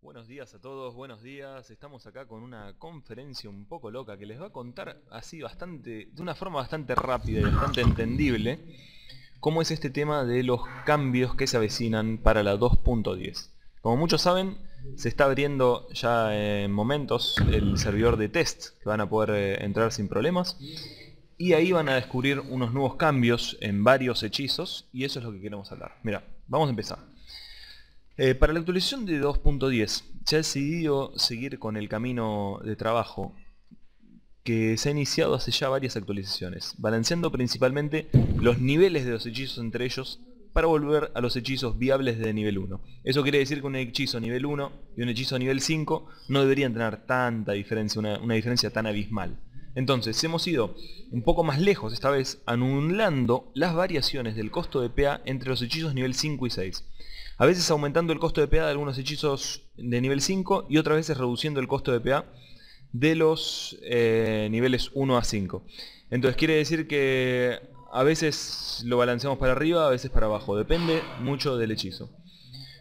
Buenos días a todos, buenos días. Estamos acá con una conferencia un poco loca que les va a contar así de una forma bastante rápida y bastante entendible cómo es este tema de los cambios que se avecinan para la 2.10. Como muchos saben, se está abriendo ya en momentos el servidor de test que van a poder entrar sin problemas. Y ahí van a descubrir unos nuevos cambios en varios hechizos y eso es lo que queremos hablar. Mira, vamos a empezar. Para la actualización de 2.10 se ha decidido seguir con el camino de trabajo que se ha iniciado hace ya varias actualizaciones, balanceando principalmente los niveles de los hechizos entre ellos para volver a los hechizos viables de nivel 1. Eso quiere decir que un hechizo nivel 1 y un hechizo nivel 5 no deberían tener tanta diferencia, una diferencia tan abismal. Entonces hemos ido un poco más lejos esta vez, anulando las variaciones del costo de PA entre los hechizos nivel 5 y 6. A veces aumentando el costo de PA de algunos hechizos de nivel 5 y otras veces reduciendo el costo de PA de los niveles 1 a 5. Entonces quiere decir que a veces lo balanceamos para arriba, a veces para abajo, depende mucho del hechizo.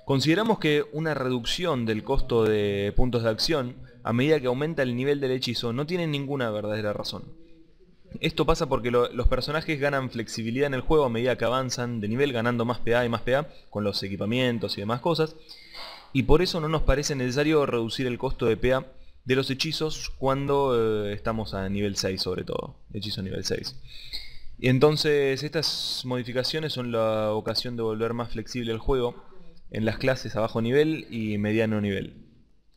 Consideramos que una reducción del costo de puntos de acción a medida que aumenta el nivel del hechizo no tiene ninguna verdadera razón. Esto pasa porque los personajes ganan flexibilidad en el juego a medida que avanzan de nivel, ganando más PA y más PA con los equipamientos y demás cosas. Y por eso no nos parece necesario reducir el costo de PA de los hechizos cuando estamos a nivel 6 sobre todo, hechizo nivel 6. Y entonces estas modificaciones son la ocasión de volver más flexible el juego en las clases a bajo nivel y mediano nivel.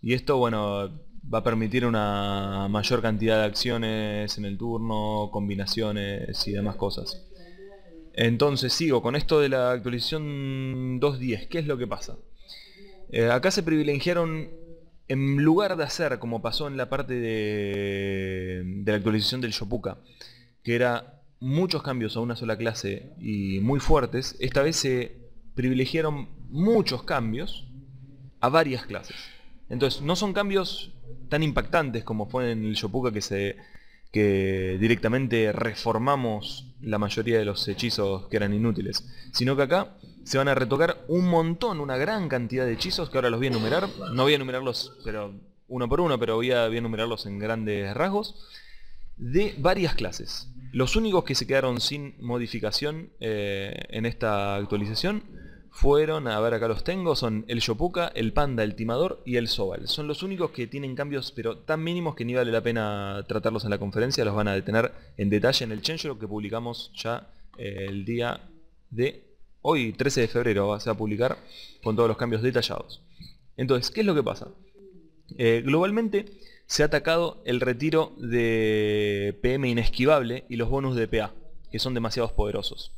Y esto, bueno, va a permitir una mayor cantidad de acciones en el turno, combinaciones y demás cosas. Entonces sigo con esto de la actualización 2.10. ¿Qué es lo que pasa? Acá se privilegiaron, en lugar de hacer como pasó en la parte de la actualización del Shopuka, que era muchos cambios a una sola clase y muy fuertes, esta vez se privilegiaron muchos cambios a varias clases. Entonces no son cambios tan impactantes como fue en el Shopuka que directamente reformamos la mayoría de los hechizos que eran inútiles, sino que acá se van a retocar un montón, una gran cantidad de hechizos que ahora los voy a enumerar. No voy a enumerarlos pero uno por uno, pero voy a enumerarlos en grandes rasgos, de varias clases. Los únicos que se quedaron sin modificación en esta actualización fueron, a ver acá los tengo, son el Shopuka, el Panda, el Timador y el Zobal. Son los únicos que tienen cambios pero tan mínimos que ni vale la pena tratarlos en la conferencia, los van a detener en detalle en el changelog que publicamos ya el día de hoy, 13 de febrero, se va a publicar con todos los cambios detallados. Entonces, ¿qué es lo que pasa? Globalmente se ha atacado el retiro de PM inesquivable y los bonus de PA, que son demasiado poderosos.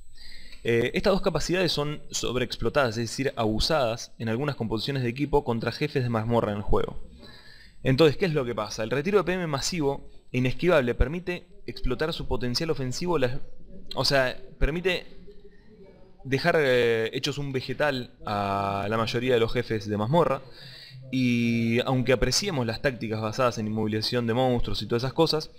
Estas dos capacidades son sobreexplotadas, es decir, abusadas en algunas composiciones de equipo contra jefes de mazmorra en el juego. Entonces, ¿qué es lo que pasa? El retiro de PM masivo e inesquivable permite explotar su potencial ofensivo, o sea, permite dejar hechos un vegetal a la mayoría de los jefes de mazmorra. Y aunque apreciemos las tácticas basadas en inmovilización de monstruos y todas esas cosas,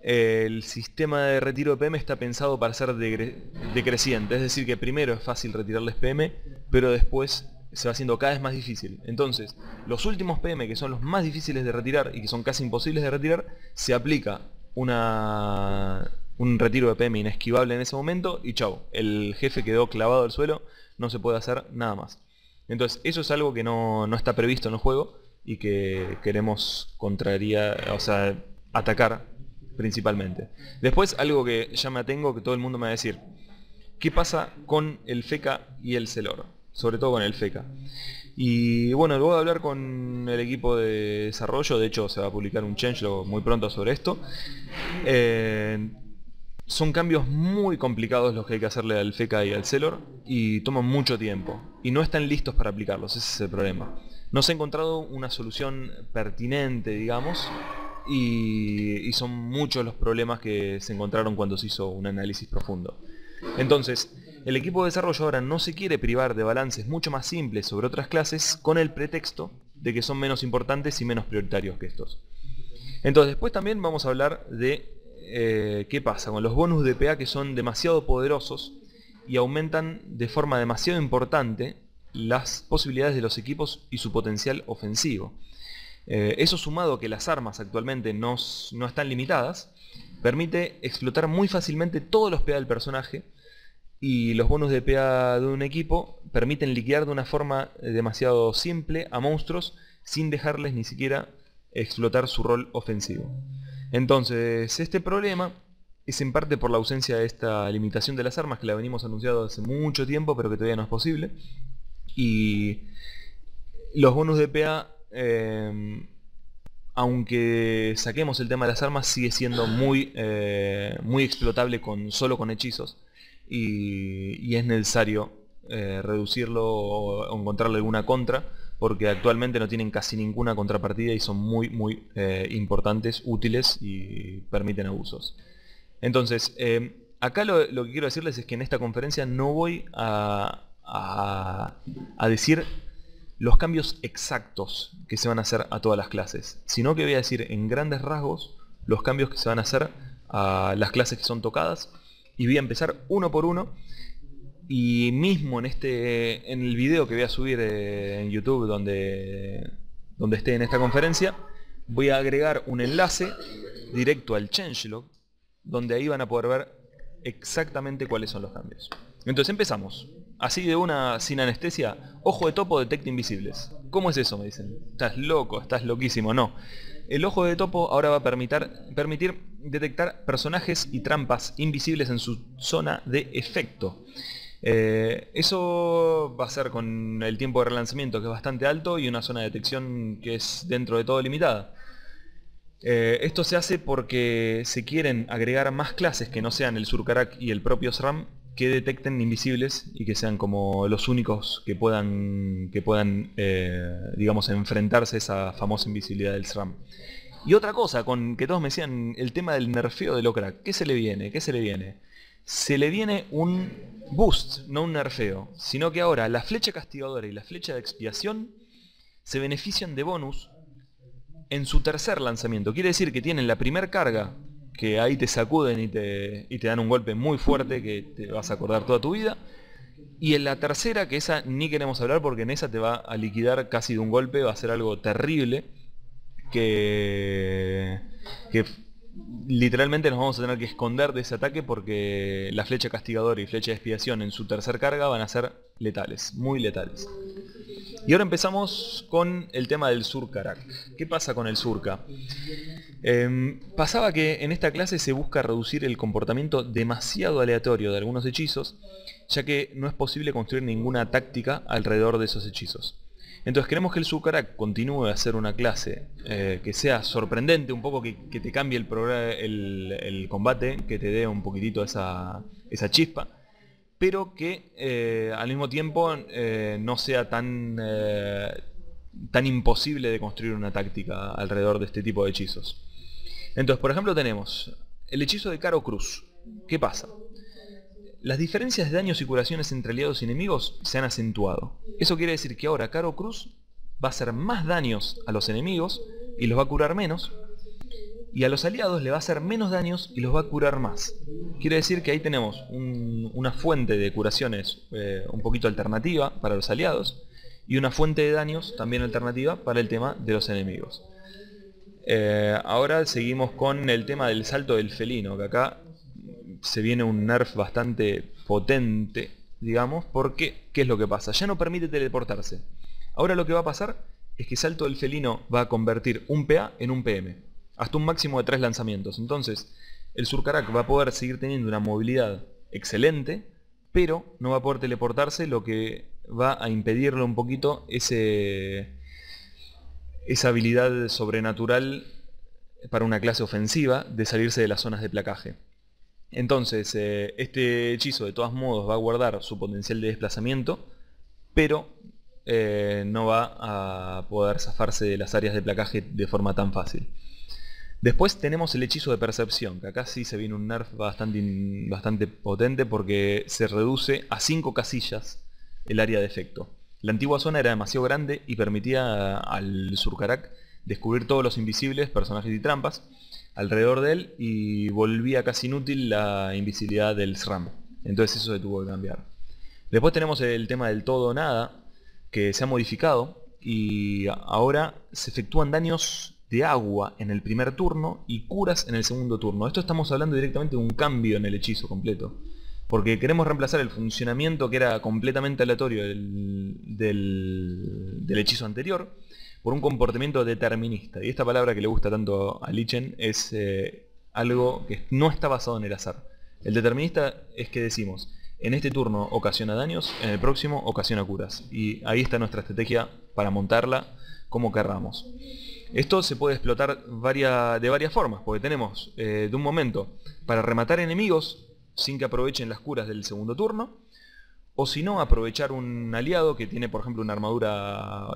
el sistema de retiro de PM está pensado para ser decreciente, es decir que primero es fácil retirarles PM, pero después se va haciendo cada vez más difícil. Entonces, los últimos PM, que son los más difíciles de retirar y que son casi imposibles de retirar, se aplica un retiro de PM inesquivable en ese momento y chau, el jefe quedó clavado al suelo, no se puede hacer nada más. Entonces, eso es algo que no está previsto en el juego y que queremos atacar principalmente. Después, algo que ya me atengo, que todo el mundo me va a decir: ¿qué pasa con el Feca y el Celor? Sobre todo con el Feca. Y bueno, voy a hablar con el equipo de desarrollo, de hecho se va a publicar un changelog muy pronto sobre esto. Son cambios muy complicados los que hay que hacerle al Feca y al Celor y toman mucho tiempo y no están listos para aplicarlos, ese es el problema. No se ha encontrado una solución pertinente, digamos, y son muchos los problemas que se encontraron cuando se hizo un análisis profundo. Entonces, el equipo de desarrollo ahora no se quiere privar de balances mucho más simples sobre otras clases con el pretexto de que son menos importantes y menos prioritarios que estos. Entonces, después también vamos a hablar de qué pasa con los bonus de PA que son demasiado poderosos y aumentan de forma demasiado importante las posibilidades de los equipos y su potencial ofensivo. Eso sumado a que las armas actualmente no están limitadas, permite explotar muy fácilmente todos los PA del personaje, y los bonus de PA de un equipo permiten liquidar de una forma demasiado simple a monstruos sin dejarles ni siquiera explotar su rol ofensivo. Entonces, este problema es en parte por la ausencia de esta limitación de las armas, que la venimos anunciando hace mucho tiempo, pero que todavía no es posible. Y los bonus de PA, aunque saquemos el tema de las armas, sigue siendo muy explotable solo con hechizos. Y es necesario reducirlo o encontrarle alguna contra, porque actualmente no tienen casi ninguna contrapartida y son muy importantes, útiles y permiten abusos. Entonces, acá lo que quiero decirles es que en esta conferencia no voy a decir los cambios exactos que se van a hacer a todas las clases, sino que voy a decir en grandes rasgos los cambios que se van a hacer a las clases que son tocadas, y voy a empezar uno por uno. Y mismo en el video que voy a subir en YouTube donde esté en esta conferencia, voy a agregar un enlace directo al changelog, donde ahí van a poder ver exactamente cuáles son los cambios. Entonces empezamos. Así de una, sin anestesia. Ojo de topo detecta invisibles. ¿Cómo es eso? Me dicen. Estás loco, estás loquísimo. No. El ojo de topo ahora va a permitir detectar personajes y trampas invisibles en su zona de efecto. Eso va a ser con el tiempo de relanzamiento, que es bastante alto, y una zona de detección que es dentro de todo limitada. Esto se hace porque se quieren agregar más clases que no sean el Surkarak y el propio SRAM, que detecten invisibles y que sean como los únicos que puedan digamos, enfrentarse a esa famosa invisibilidad del SRAM. Y otra cosa, que todos me decían, el tema del nerfeo del Okrak. ¿Qué se le viene? ¿Qué se le viene? Se le viene un boost, no un nerfeo, sino que ahora la flecha castigadora y la flecha de expiación se benefician de bonus en su tercer lanzamiento. Quiere decir que tienen la primer carga, que ahí te sacuden y te dan un golpe muy fuerte que te vas a acordar toda tu vida. Y en la tercera, que esa ni queremos hablar porque en esa te va a liquidar casi de un golpe, va a ser algo terrible, que literalmente nos vamos a tener que esconder de ese ataque, porque la flecha castigadora y flecha de expiación en su tercer carga van a ser letales, muy letales. Y ahora empezamos con el tema del Surkarak. ¿Qué pasa con el Surka? Pasaba que en esta clase se busca reducir el comportamiento demasiado aleatorio de algunos hechizos, ya que no es posible construir ninguna táctica alrededor de esos hechizos. Entonces queremos que el Surkarak continúe a ser una clase que sea sorprendente, un poco que te cambie el combate, que te dé un poquitito esa chispa, pero que al mismo tiempo no sea tan imposible de construir una táctica alrededor de este tipo de hechizos. Entonces, por ejemplo, tenemos el hechizo de Caro Cruz. ¿Qué pasa? Las diferencias de daños y curaciones entre aliados y enemigos se han acentuado. Eso quiere decir que ahora Caro Cruz va a hacer más daños a los enemigos y los va a curar menos, y a los aliados le va a hacer menos daños y los va a curar más. Quiere decir que ahí tenemos una fuente de curaciones un poquito alternativa para los aliados, y una fuente de daños también alternativa para el tema de los enemigos. Ahora seguimos con el tema del salto del felino, que acá se viene un nerf bastante potente, digamos, porque ¿qué es lo que pasa? Ya no permite teleportarse. Ahora lo que va a pasar es que salto del felino va a convertir un PA en un PM, hasta un máximo de 3 lanzamientos. Entonces el Surkarak va a poder seguir teniendo una movilidad excelente, pero no va a poder teleportarse, lo que va a impedirle un poquito esa habilidad sobrenatural para una clase ofensiva de salirse de las zonas de placaje. Entonces este hechizo de todos modos va a guardar su potencial de desplazamiento, pero no va a poder zafarse de las áreas de placaje de forma tan fácil. Después tenemos el hechizo de percepción, que acá sí se viene un nerf bastante potente, porque se reduce a 5 casillas el área de efecto. La antigua zona era demasiado grande y permitía al Surkarak descubrir todos los invisibles, personajes y trampas alrededor de él, y volvía casi inútil la invisibilidad del SRAM. Entonces eso se tuvo que cambiar. Después tenemos el tema del todo o nada, que se ha modificado y ahora se efectúan daños de agua en el primer turno y curas en el segundo turno. Esto estamos hablando directamente de un cambio en el hechizo completo. Porque queremos reemplazar el funcionamiento que era completamente aleatorio del hechizo anterior por un comportamiento determinista. Y esta palabra que le gusta tanto a Lichen es algo que no está basado en el azar. El determinista es que decimos, en este turno ocasiona daños, en el próximo ocasiona curas. Y ahí está nuestra estrategia para montarla como querramos. Esto se puede explotar de varias formas, porque tenemos de un momento para rematar enemigos sin que aprovechen las curas del segundo turno, o si no, aprovechar un aliado que tiene por ejemplo una armadura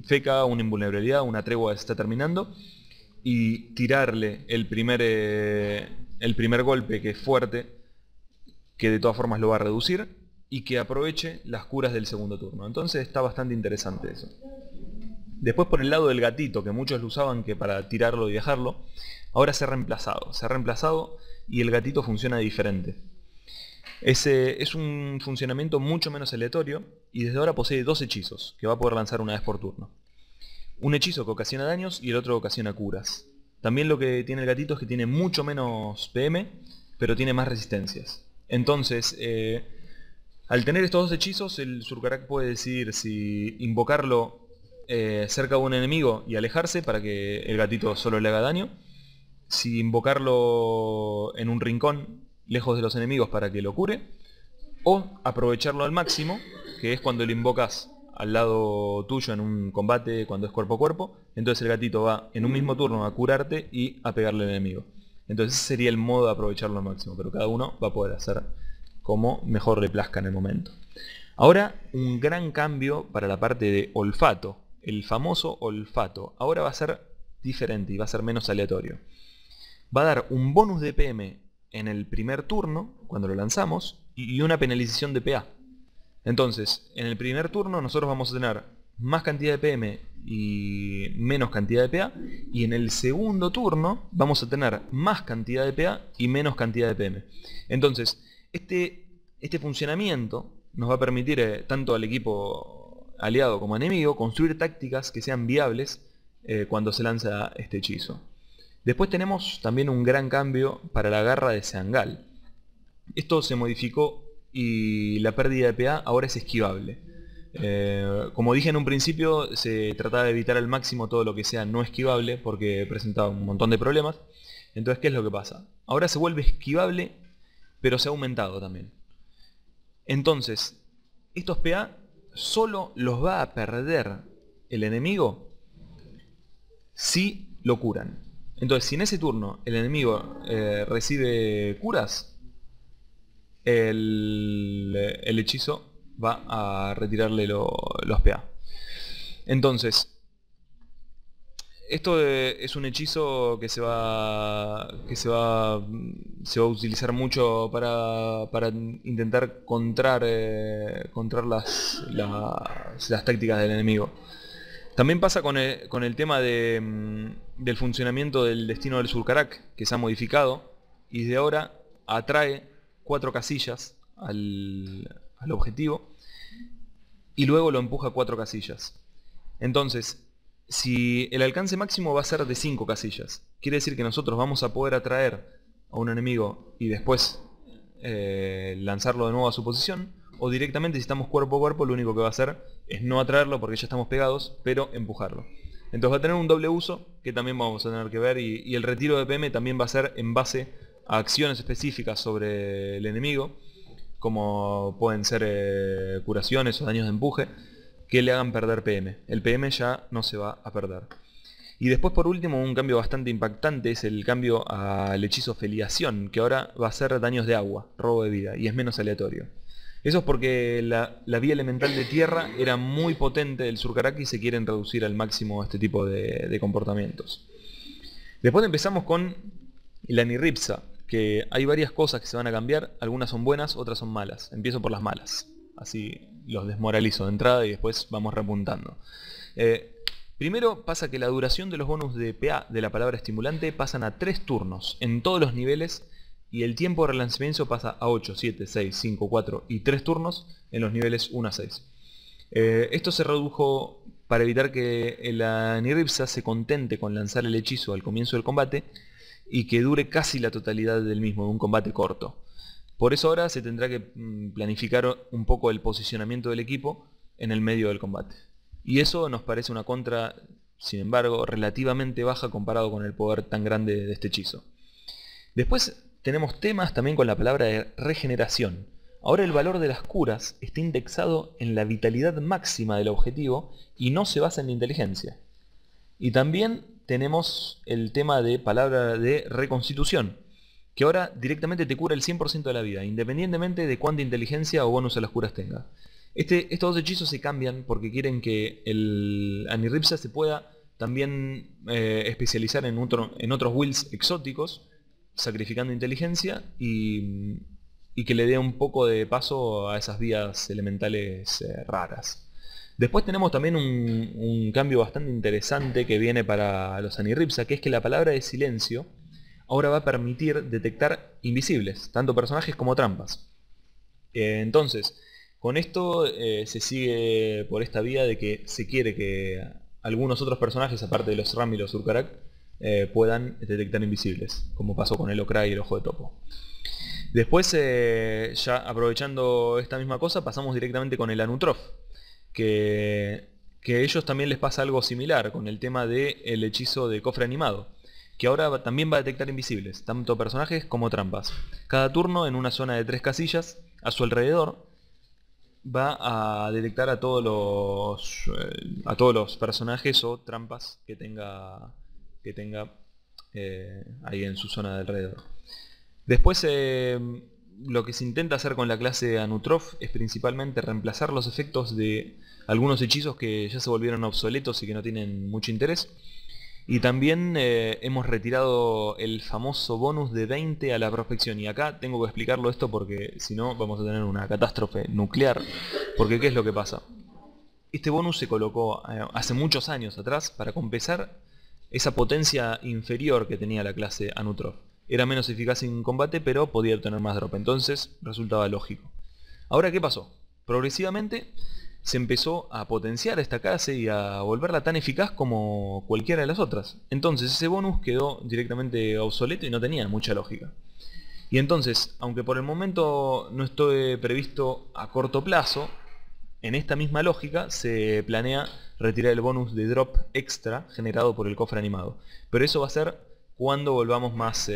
feca, una invulnerabilidad, una tregua que se está terminando, y tirarle el primer golpe que es fuerte, que de todas formas lo va a reducir, y que aproveche las curas del segundo turno. Entonces está bastante interesante eso. Después por el lado del gatito, que muchos lo usaban que para tirarlo y dejarlo, ahora se ha reemplazado y el gatito funciona diferente. Es un funcionamiento mucho menos aleatorio y desde ahora posee dos hechizos que va a poder lanzar una vez por turno. Un hechizo que ocasiona daños y el otro que ocasiona curas. También lo que tiene el gatito es que tiene mucho menos PM, pero tiene más resistencias. Entonces, al tener estos dos hechizos, el Surkarak puede decidir si invocarlo cerca de un enemigo y alejarse para que el gatito solo le haga daño, si invocarlo en un rincón lejos de los enemigos para que lo cure, o aprovecharlo al máximo, que es cuando lo invocas al lado tuyo en un combate cuando es cuerpo a cuerpo, entonces el gatito va en un mismo turno a curarte y a pegarle al enemigo. Entonces ese sería el modo de aprovecharlo al máximo, pero cada uno va a poder hacer como mejor le plazca en el momento. Ahora un gran cambio para la parte de olfato. El famoso olfato ahora va a ser diferente y va a ser menos aleatorio. Va a dar un bonus de PM en el primer turno, cuando lo lanzamos, y una penalización de PA. Entonces, en el primer turno nosotros vamos a tener más cantidad de PM y menos cantidad de PA, y en el segundo turno vamos a tener más cantidad de PA y menos cantidad de PM. Entonces, este funcionamiento nos va a permitir tanto al equipo aliado como enemigo construir tácticas que sean viables cuando se lanza este hechizo. Después tenemos también un gran cambio para la garra de Seangal. Esto se modificó y la pérdida de PA ahora es esquivable. Como dije en un principio, se trataba de evitar al máximo todo lo que sea no esquivable porque presentaba un montón de problemas. Entonces, ¿qué es lo que pasa? Ahora se vuelve esquivable, pero se ha aumentado también. Entonces, estos PA solo los va a perder el enemigo si lo curan. Entonces, si en ese turno el enemigo recibe curas, el hechizo va a retirarle los PA. Entonces, esto es un hechizo que se va a utilizar mucho para intentar contrar las tácticas del enemigo. También pasa con el tema del funcionamiento del destino del Surkarak, que se ha modificado y de ahora atrae 4 casillas al objetivo y luego lo empuja 4 casillas. Entonces, si el alcance máximo va a ser de 5 casillas, quiere decir que nosotros vamos a poder atraer a un enemigo y después lanzarlo de nuevo a su posición, o directamente si estamos cuerpo a cuerpo lo único que va a hacer es no atraerlo porque ya estamos pegados, pero empujarlo. Entonces va a tener un doble uso que también vamos a tener que ver, y el retiro de PM también va a ser en base a acciones específicas sobre el enemigo, como pueden ser curaciones o daños de empuje, que le hagan perder PM. El PM ya no se va a perder. Y después por último un cambio bastante impactante es el cambio al hechizo Feliación, que ahora va a ser daños de agua, robo de vida, y es menos aleatorio. Eso es porque la vía elemental de tierra era muy potente del Surkarak y se quieren reducir al máximo este tipo de comportamientos. Después empezamos con la Nirripsa, que hay varias cosas que se van a cambiar, algunas son buenas, otras son malas. Empiezo por las malas, así los desmoralizo de entrada y después vamos repuntando. Primero pasa que la duración de los bonus de PA de la palabra estimulante pasan a 3 turnos en todos los niveles, y el tiempo de relanzamiento pasa a 8, 7, 6, 5, 4 y 3 turnos en los niveles 1 a 6. Esto se redujo para evitar que la Niripsa se contente con lanzar el hechizo al comienzo del combate y que dure casi la totalidad del mismo, de un combate corto. Por eso ahora se tendrá que planificar un poco el posicionamiento del equipo en el medio del combate. Y eso nos parece una contra, sin embargo, relativamente baja comparado con el poder tan grande de este hechizo. Después tenemos temas también con la palabra de regeneración. Ahora el valor de las curas está indexado en la vitalidad máxima del objetivo y no se basa en la inteligencia. Y también tenemos el tema de palabra de reconstitución, que ahora directamente te cura el 100% de la vida, independientemente de cuánta inteligencia o bonus a las curas tenga. Estos dos hechizos se cambian porque quieren que el Aniripsa se pueda también especializar en otros wills exóticos, sacrificando inteligencia y que le dé un poco de paso a esas vías elementales raras. Después tenemos también un cambio bastante interesante que viene para los Aniripsa, que es que la palabra de silencio ahora va a permitir detectar invisibles, tanto personajes como trampas. Entonces, con esto se sigue por esta vía de que se quiere que algunos otros personajes, aparte de los Ram y los Urkarak, puedan detectar invisibles, como pasó con el Okra y el Ojo de Topo. Después, ya aprovechando esta misma cosa, pasamos directamente con el Anutrof, que a ellos también les pasa algo similar con el tema del hechizo de cofre animado, que ahora también va a detectar invisibles, tanto personajes como trampas. Cada turno en una zona de 3 casillas, a su alrededor, va a detectar a todos los personajes o trampas que tenga ahí en su zona de alrededor. Después lo que se intenta hacer con la clase Anutrof es principalmente reemplazar los efectos de algunos hechizos que ya se volvieron obsoletos y que no tienen mucho interés. Y también hemos retirado el famoso bonus de 20 a la prospección. Y acá tengo que explicarlo esto porque si no vamos a tener una catástrofe nuclear. Porque ¿qué es lo que pasa? Este bonus se colocó hace muchos años atrás para compensar esa potencia inferior que tenía la clase Anutrof. Era menos eficaz en combate, pero podía obtener más drop. Entonces resultaba lógico. Ahora, ¿qué pasó? Progresivamente se empezó a potenciar esta clase y a volverla tan eficaz como cualquiera de las otras. Entonces ese bonus quedó directamente obsoleto y no tenía mucha lógica. Y entonces, aunque por el momento no esté previsto a corto plazo, en esta misma lógica se planea retirar el bonus de drop extra generado por el cofre animado. Pero eso va a ser cuando volvamos más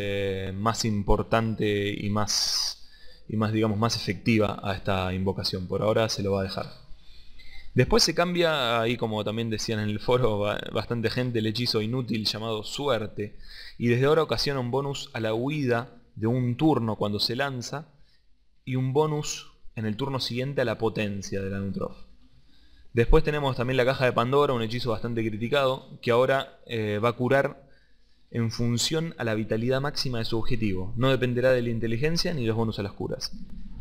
importante y más digamos más efectiva a esta invocación. Por ahora se lo va a dejar. Después se cambia, ahí como también decían en el foro bastante gente, el hechizo inútil llamado suerte, y desde ahora ocasiona un bonus a la huida de un turno cuando se lanza y un bonus en el turno siguiente a la potencia del Anutrof. Después tenemos también la caja de Pandora, un hechizo bastante criticado, que ahora va a curar en función a la vitalidad máxima de su objetivo. No dependerá de la inteligencia ni los bonus a las curas.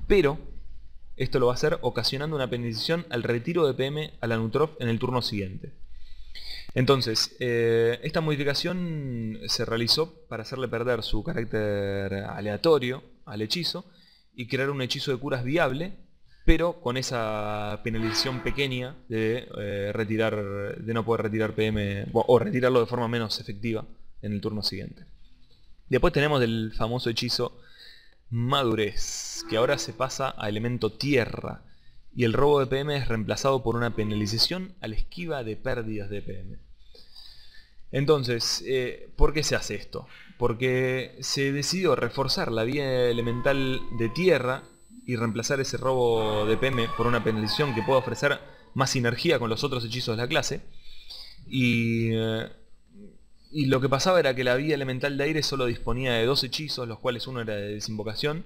Pero esto lo va a hacer ocasionando una penalización al retiro de PM al Anutrof en el turno siguiente. Entonces, esta modificación se realizó para hacerle perder su carácter aleatorio al hechizo y crear un hechizo de curas viable, pero con esa penalización pequeña de no poder retirar PM o retirarlo de forma menos efectiva en el turno siguiente. Después tenemos el famoso hechizo Madurez, que ahora se pasa a elemento tierra, y el robo de PM es reemplazado por una penalización a la esquiva de pérdidas de PM. Entonces, ¿por qué se hace esto? Porque se decidió reforzar la vía elemental de tierra y reemplazar ese robo de PM por una penalización que pueda ofrecer más sinergia con los otros hechizos de la clase. Y lo que pasaba era que la vía elemental de aire solo disponía de 2 hechizos, los cuales uno era de desinvocación,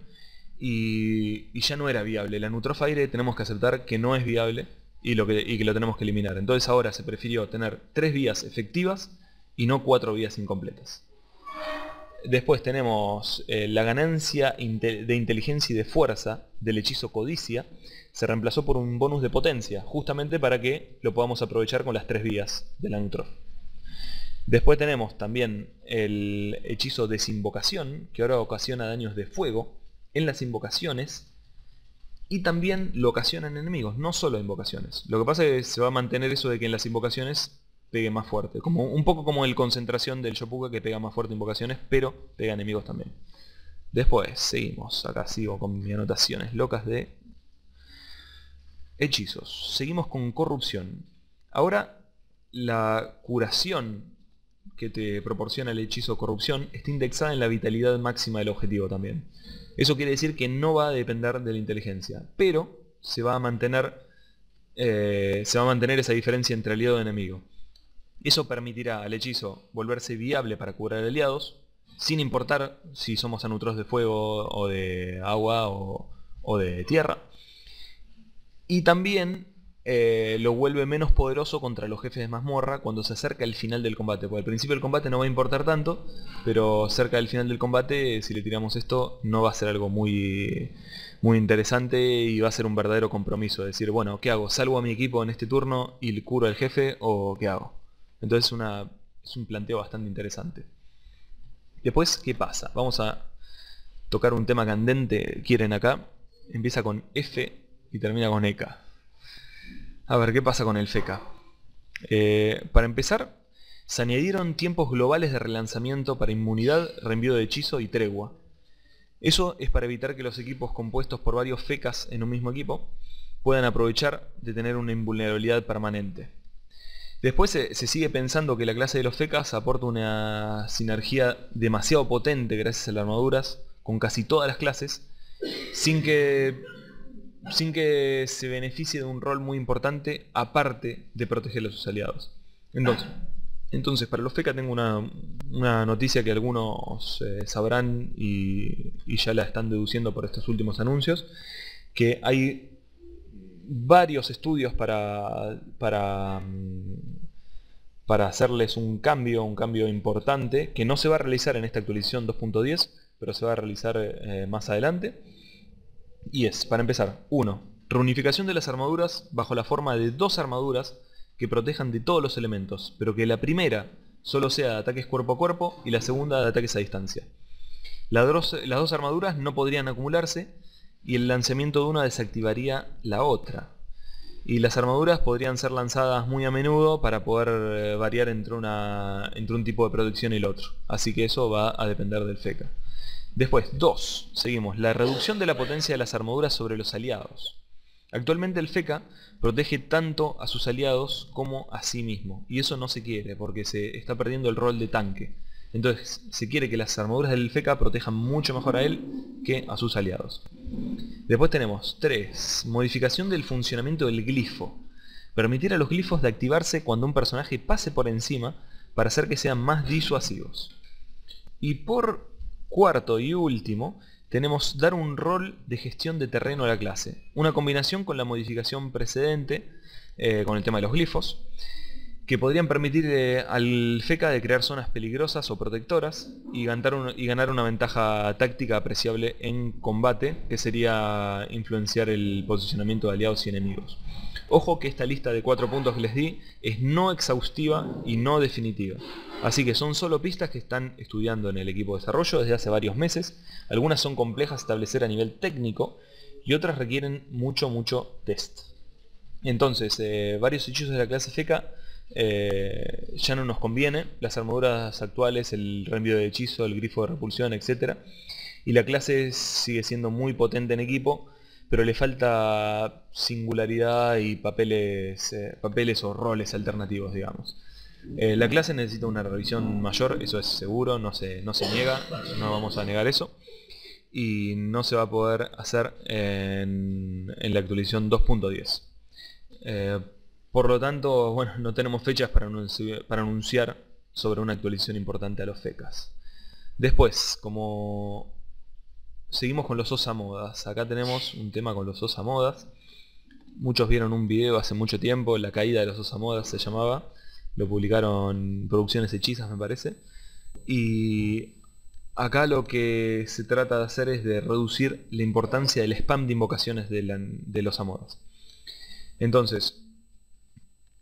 y ya no era viable. La Anutrof aire tenemos que aceptar que no es viable y que lo tenemos que eliminar. Entonces ahora se prefirió tener 3 vías efectivas y no 4 vías incompletas. Después tenemos la ganancia de inteligencia y de fuerza del hechizo Codicia. Se reemplazó por un bonus de potencia, justamente para que lo podamos aprovechar con las 3 vías de la Anutrof. Después tenemos también el hechizo Desinvocación, que ahora ocasiona daños de fuego en las invocaciones y también lo ocasionan enemigos, no solo invocaciones. Lo que pasa es que se va a mantener eso de que en las invocaciones pegue más fuerte, como un poco como el concentración del Shopuka, que pega más fuerte invocaciones, pero pega enemigos también. Después seguimos, acá sigo con mis anotaciones locas de hechizos. Seguimos con corrupción. Ahora la curación que te proporciona el hechizo corrupción está indexada en la vitalidad máxima del objetivo también. Eso quiere decir que no va a depender de la inteligencia, pero se va a mantener esa diferencia entre aliado y enemigo. Eso permitirá al hechizo volverse viable para curar aliados, sin importar si somos a neutros de fuego o de agua o de tierra. Y también lo vuelve menos poderoso contra los jefes de mazmorra cuando se acerca el final del combate. Porque al principio del combate no va a importar tanto, pero cerca del final del combate, si le tiramos esto, no va a ser algo muy interesante y va a ser un verdadero compromiso. Decir, bueno, ¿qué hago? ¿Salvo a mi equipo en este turno y le curo al jefe o qué hago? Entonces es un planteo bastante interesante. Después, ¿qué pasa? Vamos a tocar un tema candente, quieren acá. Empieza con F y termina con EK. A ver, ¿qué pasa con el FK? Para empezar, se añadieron tiempos globales de relanzamiento para inmunidad, reenvío de hechizo y tregua. Eso es para evitar que los equipos compuestos por varios FKs en un mismo equipo puedan aprovechar de tener una invulnerabilidad permanente. Después se sigue pensando que la clase de los FKs aporta una sinergia demasiado potente gracias a las armaduras con casi todas las clases, sin que se beneficie de un rol muy importante aparte de proteger a sus aliados. Entonces para los FK tengo una noticia que algunos sabrán y ya la están deduciendo por estos últimos anuncios, que hay varios estudios para hacerles un cambio importante, que no se va a realizar en esta actualización 2.10, pero se va a realizar más adelante. Y es, para empezar, 1. Reunificación de las armaduras bajo la forma de 2 armaduras que protejan de todos los elementos, pero que la primera solo sea de ataques cuerpo a cuerpo y la segunda de ataques a distancia. Las 2 armaduras no podrían acumularse y el lanzamiento de una desactivaría la otra. Y las armaduras podrían ser lanzadas muy a menudo para poder variar entre un tipo de protección y el otro. Así que eso va a depender del FK. Después, 2. Seguimos. La reducción de la potencia de las armaduras sobre los aliados. Actualmente el FK protege tanto a sus aliados como a sí mismo. Y eso no se quiere porque se está perdiendo el rol de tanque. Entonces se quiere que las armaduras del FK protejan mucho mejor a él que a sus aliados. Después tenemos 3. Modificación del funcionamiento del glifo. Permitir a los glifos de activarse cuando un personaje pase por encima para hacer que sean más disuasivos. Y por cuarto y último, tenemos dar un rol de gestión de terreno a la clase. Una combinación con la modificación precedente, con el tema de los glifos, que podrían permitir al FK de crear zonas peligrosas o protectoras y ganar una ventaja táctica apreciable en combate, que sería influenciar el posicionamiento de aliados y enemigos. Ojo que esta lista de 4 puntos que les di es no exhaustiva y no definitiva. Así que son solo pistas que están estudiando en el equipo de desarrollo desde hace varios meses. Algunas son complejas de establecer a nivel técnico y otras requieren mucho test. Entonces, varios hechizos de la clase FK ya no nos conviene. Las armaduras actuales, el reenvío de hechizo, el grifo de repulsión, etc. Y la clase sigue siendo muy potente en equipo, pero le falta singularidad y papeles o roles alternativos, digamos. La clase necesita una revisión mayor, eso es seguro, no se niega, no vamos a negar eso. Y no se va a poder hacer en la actualización 2.10. Por lo tanto, bueno, no tenemos fechas para anunciar sobre una actualización importante a los FKs. Después, como seguimos con los Osamodas, acá tenemos un tema con los Osamodas. Muchos vieron un video hace mucho tiempo, la caída de los Osamodas se llamaba. Lo publicaron Producciones Hechizas, me parece. Y acá lo que se trata de hacer es de reducir la importancia del spam de invocaciones de los Osamodas. Entonces,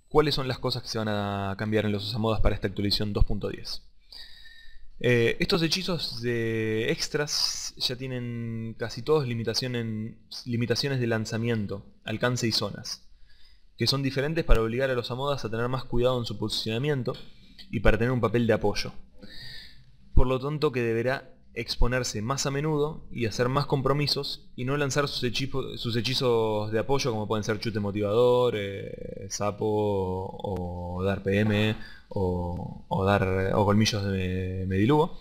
¿cuáles son las cosas que se van a cambiar en los Osamodas para esta actualización 2.10? Estos hechizos de extras ya tienen casi todos limitaciones de lanzamiento, alcance y zonas, que son diferentes para obligar a los Amodas a tener más cuidado en su posicionamiento y para tener un papel de apoyo. Por lo tanto, que deberá exponerse más a menudo y hacer más compromisos y no lanzar sus hechizos de apoyo, como pueden ser chute motivador, sapo o dar PM o colmillos de mediluvo,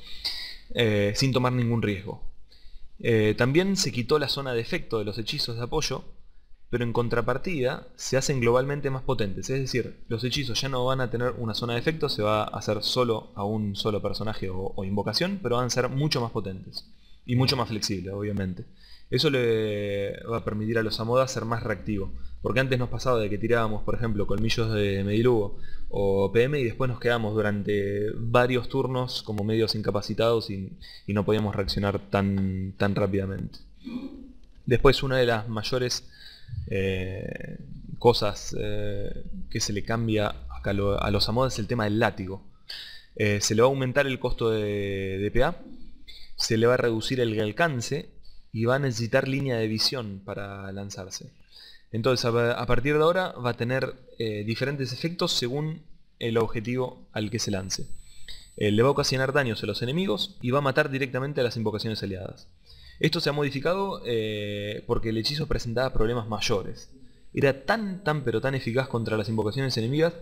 sin tomar ningún riesgo. También se quitó la zona de efecto de los hechizos de apoyo, pero en contrapartida se hacen globalmente más potentes. Es decir, los hechizos ya no van a tener una zona de efecto, se va a hacer solo a un solo personaje o invocación, pero van a ser mucho más potentes. Y mucho más flexibles, obviamente. Eso le va a permitir a los Amodas ser más reactivos. Porque antes nos pasaba de que tirábamos, por ejemplo, colmillos de Medilugo o PM y después nos quedamos durante varios turnos como medios incapacitados y no podíamos reaccionar tan rápidamente. Después, una de las mayores cosas que se le cambia acá a los Amodas es el tema del látigo. Se le va a aumentar el costo de PA, se le va a reducir el alcance y va a necesitar línea de visión para lanzarse. Entonces a partir de ahora va a tener diferentes efectos según el objetivo al que se lance. Le va a ocasionar daños a los enemigos y va a matar directamente a las invocaciones aliadas. Esto se ha modificado porque el hechizo presentaba problemas mayores. Era tan eficaz contra las invocaciones enemigas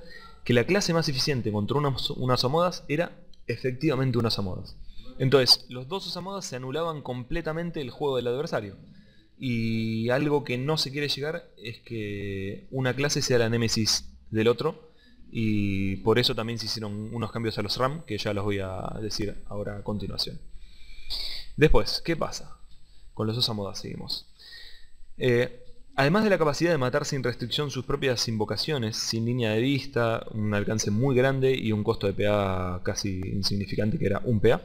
que la clase más eficiente contra unas Amodas era efectivamente unas Amodas. Entonces, los dos Osamodas se anulaban completamente el juego del adversario. Y algo que no se quiere llegar es que una clase sea la némesis del otro. Y por eso también se hicieron unos cambios a los RAM, que ya los voy a decir ahora a continuación. Después, ¿qué pasa? Con los Osamodas seguimos. Además de la capacidad de matar sin restricción sus propias invocaciones, sin línea de vista, un alcance muy grande y un costo de PA casi insignificante que era un PA,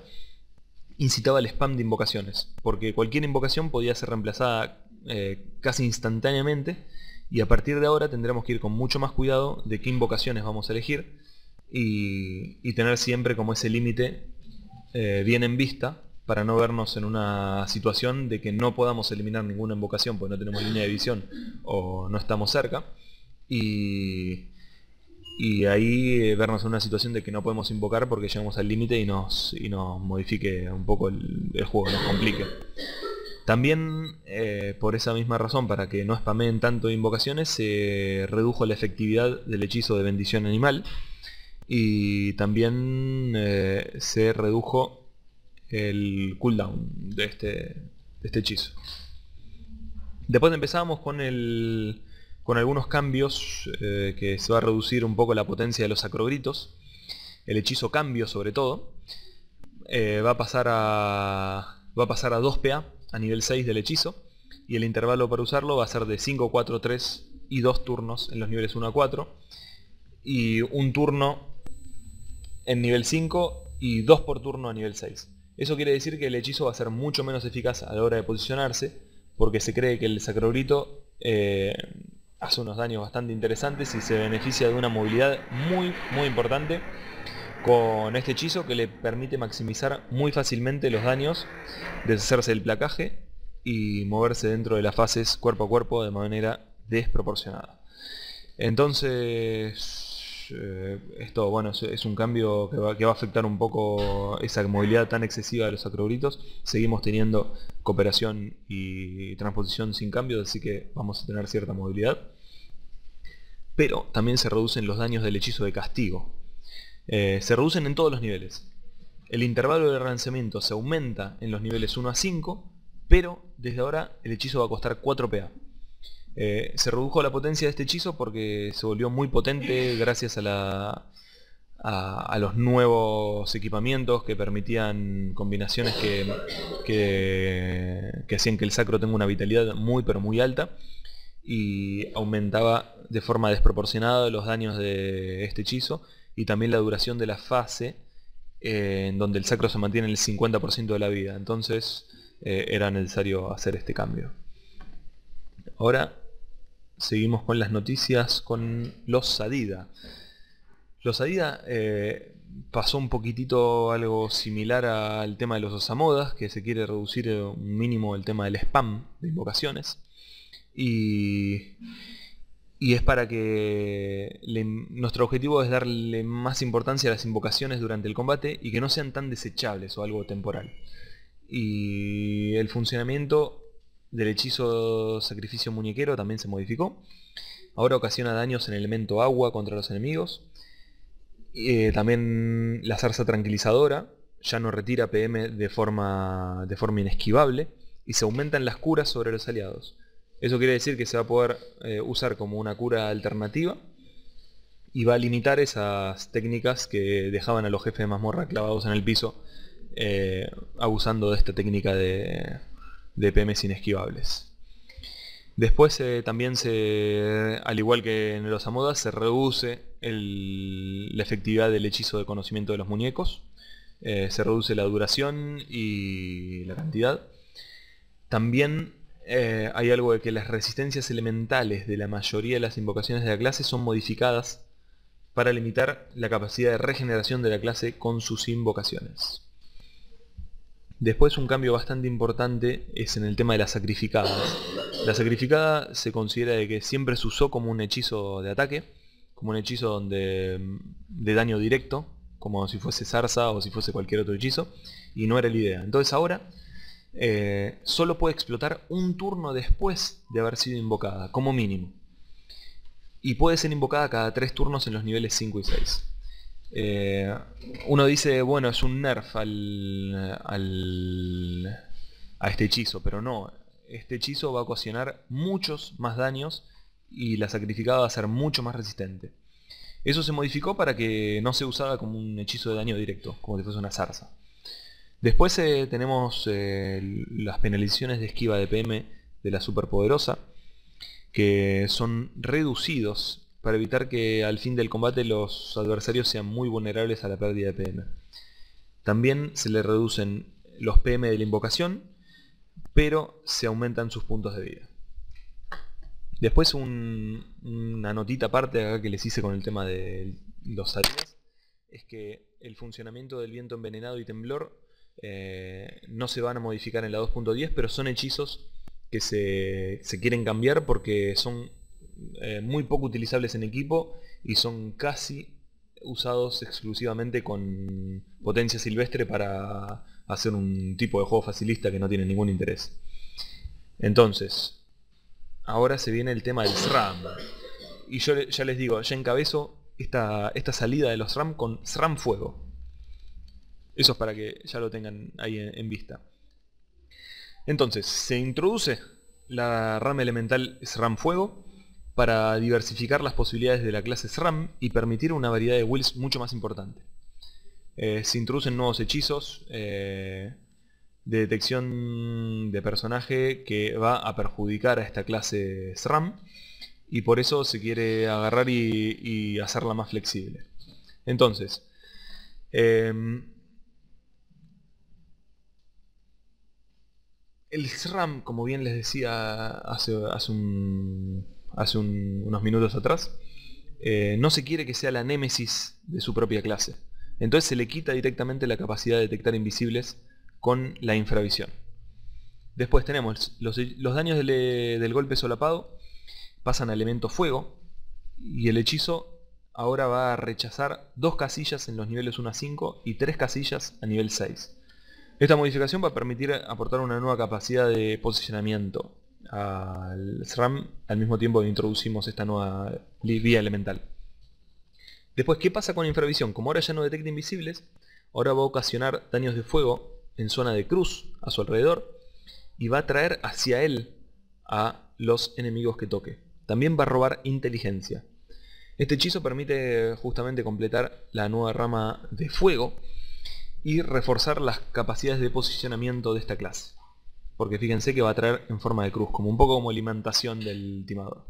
incitaba al spam de invocaciones, porque cualquier invocación podía ser reemplazada casi instantáneamente y a partir de ahora tendremos que ir con mucho más cuidado de qué invocaciones vamos a elegir y tener siempre como ese límite bien en vista para no vernos en una situación de que no podamos eliminar ninguna invocación porque no tenemos línea de visión o no estamos cerca y ahí vernos en una situación de que no podemos invocar porque llegamos al límite y nos modifique un poco el juego, nos complique. También por esa misma razón, para que no spameen tanto invocaciones, se redujo la efectividad del hechizo de bendición animal y también se redujo el cooldown de este hechizo. Después empezamos con algunos cambios que se va a reducir un poco la potencia de los acrogritos. El hechizo cambio sobre todo va a pasar a 2 PA a nivel 6 del hechizo y el intervalo para usarlo va a ser de 5, 4, 3 y 2 turnos en los niveles 1 a 4 y un turno en nivel 5 y 2 por turno a nivel 6. Eso quiere decir que el hechizo va a ser mucho menos eficaz a la hora de posicionarse porque se cree que el sacrogrito hace unos daños bastante interesantes y se beneficia de una movilidad muy importante con este hechizo que le permite maximizar muy fácilmente los daños, deshacerse del placaje y moverse dentro de las fases cuerpo a cuerpo de manera desproporcionada. Entonces esto bueno, es un cambio que va a afectar un poco esa movilidad tan excesiva de los acrogritos. Seguimos teniendo cooperación y transposición sin cambios, así que vamos a tener cierta movilidad. Pero también se reducen los daños del hechizo de castigo. Se reducen en todos los niveles. El intervalo de relanzamiento se aumenta en los niveles 1 a 5, pero desde ahora el hechizo va a costar 4 PA. Se redujo la potencia de este hechizo porque se volvió muy potente gracias a los nuevos equipamientos que permitían combinaciones que hacían que el sacro tenga una vitalidad pero muy alta y aumentaba de forma desproporcionada los daños de este hechizo y también la duración de la fase en donde el sacro se mantiene en el 50% de la vida. Entonces era necesario hacer este cambio. Ahora seguimos con las noticias con los Sadida. Los Adida pasó un poquitito algo similar al tema de los Osamodas, que se quiere reducir un mínimo el tema del spam de invocaciones. Y es para que nuestro objetivo es darle más importancia a las invocaciones durante el combate y que no sean tan desechables o algo temporal. Y el funcionamiento del hechizo Sacrificio Muñequero también se modificó. Ahora ocasiona daños en elemento agua contra los enemigos. También la Zarza Tranquilizadora ya no retira PM de forma inesquivable y se aumentan las curas sobre los aliados. Eso quiere decir que se va a poder usar como una cura alternativa y va a limitar esas técnicas que dejaban a los jefes de mazmorra clavados en el piso, abusando de esta técnica de PMs inesquivables. Después también al igual que en los Osamodas, se reduce la efectividad del hechizo de conocimiento de los muñecos. Se reduce la duración y la cantidad. También hay algo de que las resistencias elementales de la mayoría de las invocaciones de la clase son modificadas para limitar la capacidad de regeneración de la clase con sus invocaciones. Después un cambio bastante importante es en el tema de las sacrificadas. La sacrificada se considera de que siempre se usó como un hechizo de ataque, como un hechizo de daño directo, como si fuese Zarza o si fuese cualquier otro hechizo, y no era la idea. Entonces ahora solo puede explotar un turno después de haber sido invocada, como mínimo. Y puede ser invocada cada 3 turnos en los niveles 5 y 6. Uno dice, bueno, es un nerf a este hechizo, pero no. Este hechizo va a ocasionar muchos más daños y la sacrificada va a ser mucho más resistente. Eso se modificó para que no sea usada como un hechizo de daño directo, como si fuese una zarza. Después tenemos las penalizaciones de esquiva de PM de la superpoderosa, que son reducidos para evitar que al fin del combate los adversarios sean muy vulnerables a la pérdida de PM. También se le reducen los PM de la invocación, pero se aumentan sus puntos de vida. Después una notita aparte acá que les hice con el tema de los Arias, es que el funcionamiento del viento envenenado y temblor no se van a modificar en la 2.10, pero son hechizos que se quieren cambiar porque son muy poco utilizables en equipo y son casi usados exclusivamente con potencia silvestre para hacer un tipo de juego facilista que no tiene ningún interés. Entonces, ahora se viene el tema del SRAM. Y yo ya les digo, ya encabezo esta salida de los SRAM con SRAM Fuego. Eso es para que ya lo tengan ahí en vista. Entonces, se introduce la rama elemental SRAM Fuego para diversificar las posibilidades de la clase SRAM y permitir una variedad de wills mucho más importante. Se introducen nuevos hechizos de detección de personaje que va a perjudicar a esta clase SRAM y por eso se quiere agarrar y hacerla más flexible. Entonces, el SRAM, como bien les decía hace unos minutos atrás, no se quiere que sea la némesis de su propia clase. Entonces se le quita directamente la capacidad de detectar invisibles con la infravisión. Después tenemos los daños del golpe solapado, pasan a elemento fuego, y el hechizo ahora va a rechazar 2 casillas en los niveles 1 a 5 y 3 casillas a nivel 6. Esta modificación va a permitir aportar una nueva capacidad de posicionamiento al SRAM al mismo tiempo que introducimos esta nueva vía elemental. Después, ¿qué pasa con infravisión? Como ahora ya no detecta invisibles, ahora va a ocasionar daños de fuego en zona de cruz a su alrededor y va a traer hacia él a los enemigos que toque. También va a robar inteligencia. Este hechizo permite justamente completar la nueva rama de fuego y reforzar las capacidades de posicionamiento de esta clase. Porque fíjense que va a traer en forma de cruz, como un poco como alimentación del timador.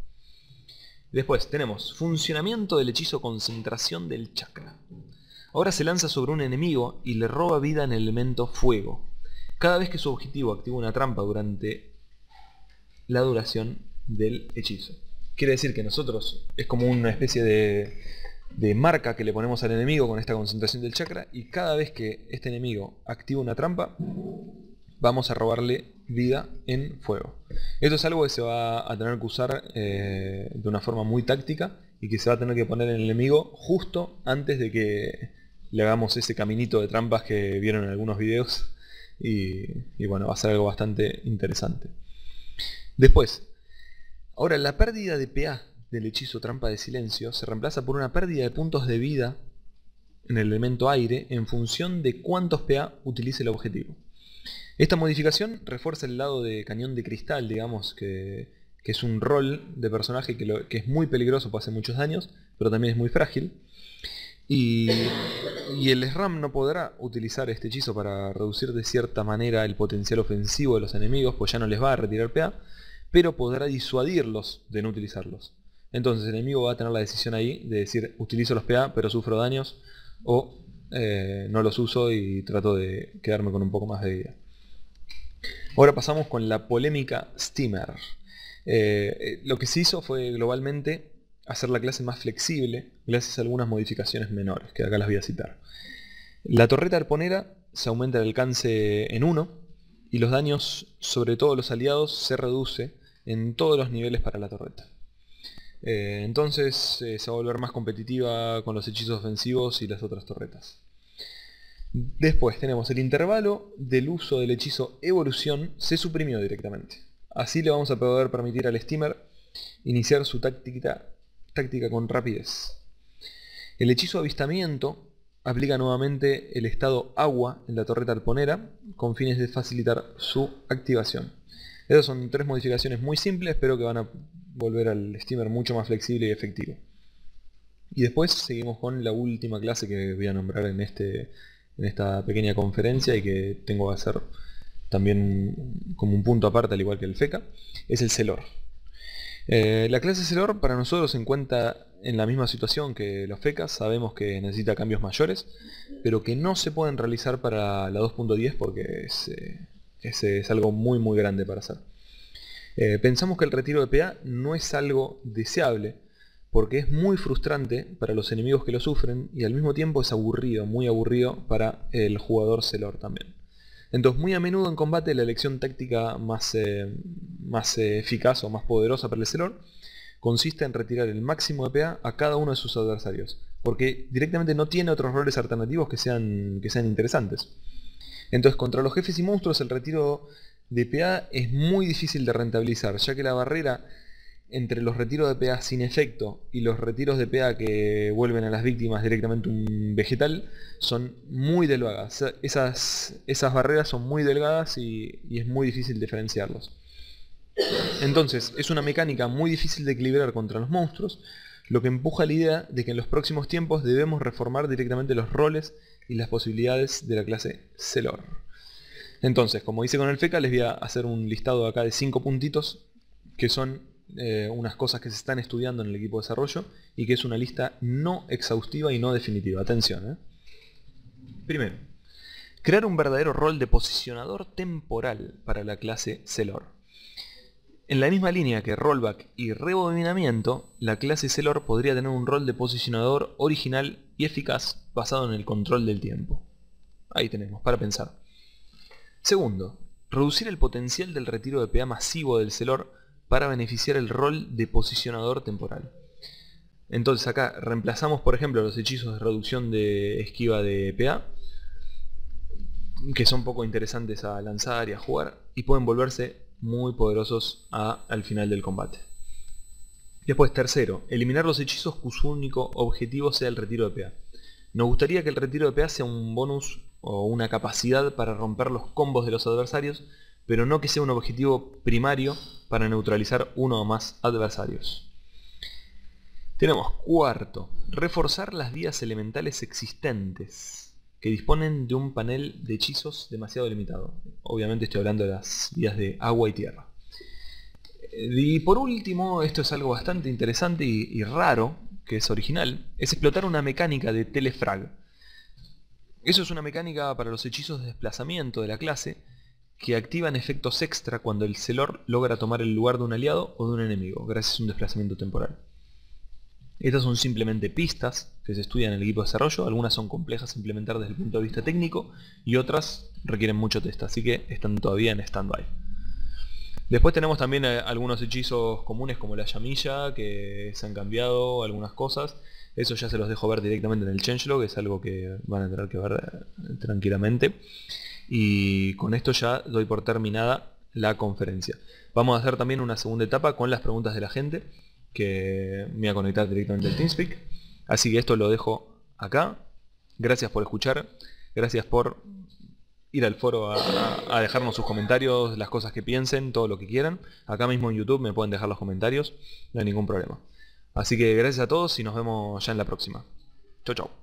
Después tenemos funcionamiento del hechizo concentración del chakra. Ahora se lanza sobre un enemigo y le roba vida en el elemento fuego. Cada vez que su objetivo activa una trampa durante la duración del hechizo. Quiere decir que nosotros es como una especie de de marca que le ponemos al enemigo con esta concentración del chakra, y cada vez que este enemigo activa una trampa, vamos a robarle vida en fuego. Esto es algo que se va a tener que usar de una forma muy táctica y que se va a tener que poner en el enemigo justo antes de que le hagamos ese caminito de trampas que vieron en algunos videos, y bueno, va a ser algo bastante interesante. Después, ahora la pérdida de PA del hechizo Trampa de Silencio se reemplaza por una pérdida de puntos de vida en el elemento aire en función de cuántos PA utilice el objetivo. Esta modificación refuerza el lado de cañón de cristal, digamos, que es un rol de personaje que es muy peligroso, puede hacer muchos daños, pero también es muy frágil. Y el SRAM no podrá utilizar este hechizo para reducir de cierta manera el potencial ofensivo de los enemigos, pues ya no les va a retirar PA, pero podrá disuadirlos de no utilizarlos. Entonces el enemigo va a tener la decisión ahí de decir, utilizo los PA pero sufro daños, o no los uso y trato de quedarme con un poco más de vida. Ahora pasamos con la polémica Steamer. Lo que se hizo fue globalmente hacer la clase más flexible gracias a algunas modificaciones menores, que acá las voy a citar. La torreta arponera se aumenta el alcance en 1 y los daños sobre todos los aliados se reduce en todos los niveles para la torreta. Entonces se va a volver más competitiva con los hechizos ofensivos y las otras torretas. Después tenemos el intervalo del uso del hechizo evolución, se suprimió directamente. Así le vamos a poder permitir al Steamer iniciar su táctica con rapidez. El hechizo avistamiento aplica nuevamente el estado agua en la torreta arponera con fines de facilitar su activación. Esas son 3 modificaciones muy simples, pero que van a volver al Steamer mucho más flexible y efectivo. Y después seguimos con la última clase que voy a nombrar en esta pequeña conferencia y que tengo que hacer también como un punto aparte, al igual que el FECA, es el Celor. La clase Celor para nosotros se encuentra en la misma situación que los FECAs. Sabemos que necesita cambios mayores, pero que no se pueden realizar para la 2.10 porque es algo muy grande para hacer. Pensamos que el retiro de PA no es algo deseable porque es muy frustrante para los enemigos que lo sufren y al mismo tiempo es aburrido, muy aburrido para el jugador Celor también. Entonces muy a menudo en combate la elección táctica más eficaz o más poderosa para el Celor consiste en retirar el máximo de PA a cada uno de sus adversarios, porque directamente no tiene otros roles alternativos que sean interesantes. Entonces contra los jefes y monstruos el retiro de PA es muy difícil de rentabilizar, ya que la barrera entre los retiros de PA sin efecto y los retiros de PA que vuelven a las víctimas directamente un vegetal son muy delgadas. Esas barreras son muy delgadas y es muy difícil diferenciarlos. Entonces es una mecánica muy difícil de equilibrar contra los monstruos, lo que empuja la idea de que en los próximos tiempos debemos reformar directamente los roles y las posibilidades de la clase Celor. Entonces, como hice con el FECA, les voy a hacer un listado acá de 5 puntitos que son unas cosas que se están estudiando en el equipo de desarrollo y que es una lista no exhaustiva y no definitiva. Atención. Primero, crear un verdadero rol de posicionador temporal para la clase Celor. En la misma línea que rollback y rebobinamiento, la clase Celor podría tener un rol de posicionador original y eficaz basado en el control del tiempo. Ahí tenemos, para pensar. Segundo, reducir el potencial del retiro de PA masivo del Celor para beneficiar el rol de posicionador temporal. Entonces acá reemplazamos por ejemplo los hechizos de reducción de esquiva de PA, que son poco interesantes a lanzar y a jugar, y pueden volverse muy poderosos al final del combate. Después, tercero, eliminar los hechizos cuyo único objetivo sea el retiro de PA. Nos gustaría que el retiro de PA sea un bonus o una capacidad para romper los combos de los adversarios, pero no que sea un objetivo primario para neutralizar uno o más adversarios. Tenemos cuarto, reforzar las vías elementales existentes, que disponen de un panel de hechizos demasiado limitado. Obviamente estoy hablando de las vías de agua y tierra. Y por último, esto es algo bastante interesante y raro, que es original, es explotar una mecánica de telefrag. Eso es una mecánica para los hechizos de desplazamiento de la clase, que activan efectos extra cuando el Celor logra tomar el lugar de un aliado o de un enemigo, gracias a un desplazamiento temporal. Estas son simplemente pistas que se estudian en el equipo de desarrollo. Algunas son complejas de implementar desde el punto de vista técnico y otras requieren mucho test, así que están todavía en stand-by. Después tenemos también algunos hechizos comunes como la llamilla, que se han cambiado algunas cosas. Eso ya se los dejo ver directamente en el changelog, es algo que van a tener que ver tranquilamente. Y con esto ya doy por terminada la conferencia. Vamos a hacer también una segunda etapa con las preguntas de la gente, que me voy a conectar directamente al TeamSpeak. Así que esto lo dejo acá. Gracias por escuchar, gracias por ir al foro a dejarnos sus comentarios, las cosas que piensen, todo lo que quieran. Acá mismo en YouTube me pueden dejar los comentarios, no hay ningún problema. Así que gracias a todos y nos vemos ya en la próxima. Chau chau.